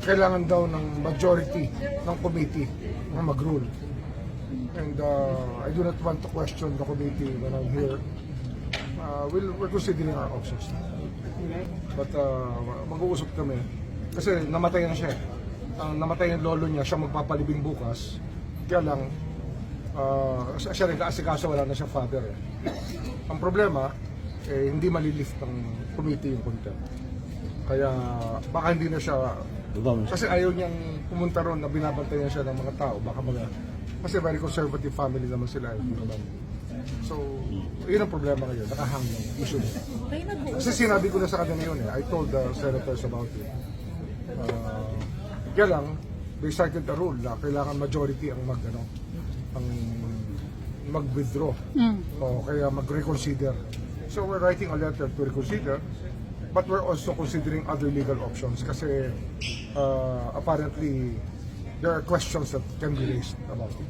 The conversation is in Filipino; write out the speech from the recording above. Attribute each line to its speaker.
Speaker 1: Kailangan daw ng majority ng committee na mag-rule. And I do not want to question the committee when I'm here. We're considering our options. But mag-uusap kami. Kasi namatay na siya. Namatay yung lolo niya, siya magpapalibing bukas. Kaya lang, siya rin kaasikaso, wala na siyang father. Ang problema, hindi malilift ng committee yung contempt. Kaya baka hindi na siya, kasi ayaw niyang pumunta ron na binabantayan siya ng mga tao. Baka kasi very conservative family naman sila. So, yun ang problema ngayon, nakahang yung issue niya. Kasi sinabi ko na sa kanya yun I told the senators about it. Kaya lang, they started the rule na kailangan majority ang mag-withdraw. O kaya mag-reconsider. So we're writing a letter to reconsider, but we're also considering other legal options kasi apparently there are questions that can be raised about it.